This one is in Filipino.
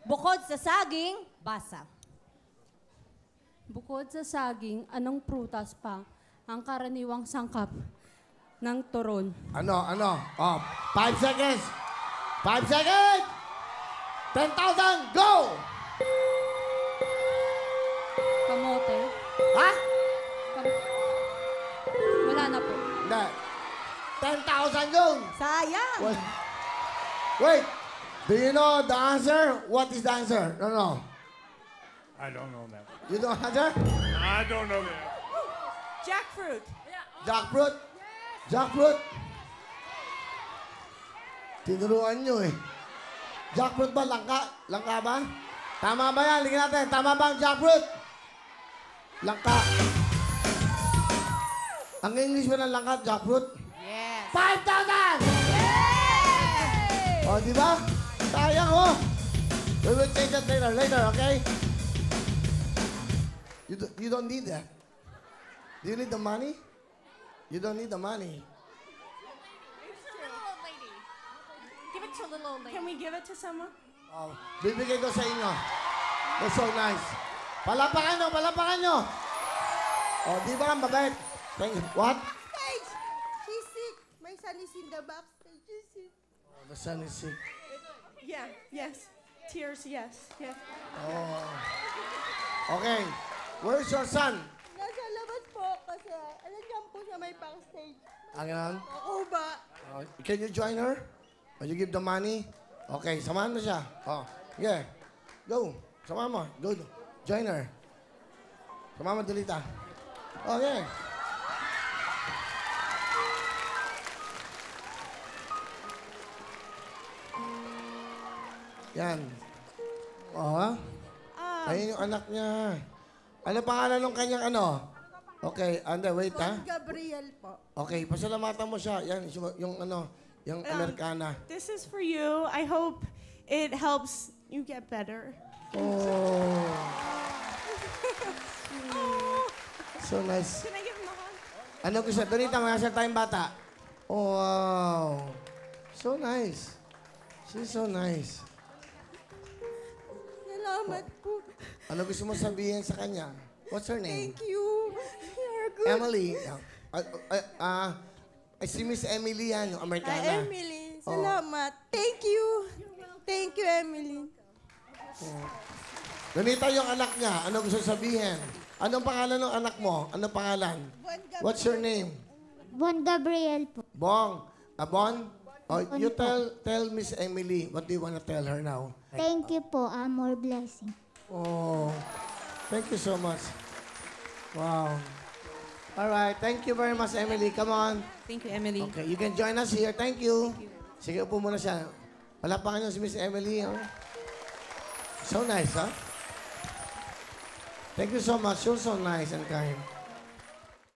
Bukod sa saging, basa. Bukod sa saging, anong prutas pa ang karaniwang sangkap ng turon? Ano? Oh, 5 seconds. 5 seconds! 10,000, go! Kamote? Ha? Wala na po. Hindi. 10,000 yun. Sayang! Wait. Do you know the answer? What is the answer? No. I don't know, ma'am. You don't answer? I don't know, ma'am. Jackfruit. Jackfruit? Jackfruit? Tinuruan nyo eh. Jackfruit ba? Langka? Langka ba? Tama ba yan? Ligyan natin. Tama ba ang jackfruit? Langka. Ang English mo ng langka, jackfruit? Yes. 5,000! O, di ba? Sayang, oh. We will change that later, okay? You don't need that. Do you need the money? You don't need the money. Give it to the little lady. Can we give it to someone? Oh, bibigay ko sa inyo. That's so nice. Palapakan nyo. Oh, di ba ang mabait? Thank you. What? Backstage! She's sick. My son is in the backstage. She's sick. Oh, the son is sick. Yeah, yes. Tears, yes. Oh. Okay. Where's your son? Nasa labas po kasi alam niyo po siya may backstage. Angan? Ako ba? Can you join her? Or you give the money? Okay, samahan mo siya. Oh, yeah. Go. Samahan mo. Go. Join her. Samahan mo, Delita. Okay. Yan. Oh, ayun yung anak niya. Ano pangalan ng kanyang ano? Okay, wait ha. Gabriel po. Okay, pasalamatan mo siya. Yan, yung ano, yung Amerikana. This is for you. I hope it helps you get better. Oh. So nice. Can I give him a hug? Ano gusto? Donita, mga tayong bata. Oh, wow. So nice. She's so nice. Salamat po. Ano gusto mo sabihin sa kanya? What's her name? Thank you. You're good. Emily. Si Miss Emily yan, yung Amerikana. Emily, salamat. Thank you. Thank you, Emily. Donita yung anak niya. Ano gusto sabihin? Anong pangalan ng anak mo? Anong pangalan? What's your name? Bon Gabriel po. Bong. Bon? Oh, you tell Miss Emily, what do you want to tell her now? Thank you po. More blessing. Oh, thank you so much. Wow. All right, thank you very much, Emily. Come on. Thank you, Emily. Okay, you can join us here. Thank you. Sige, upo muna siya. Palapakan niyo si Miss Emily. Oh. So nice, huh? Thank you so much. You're so nice and kind.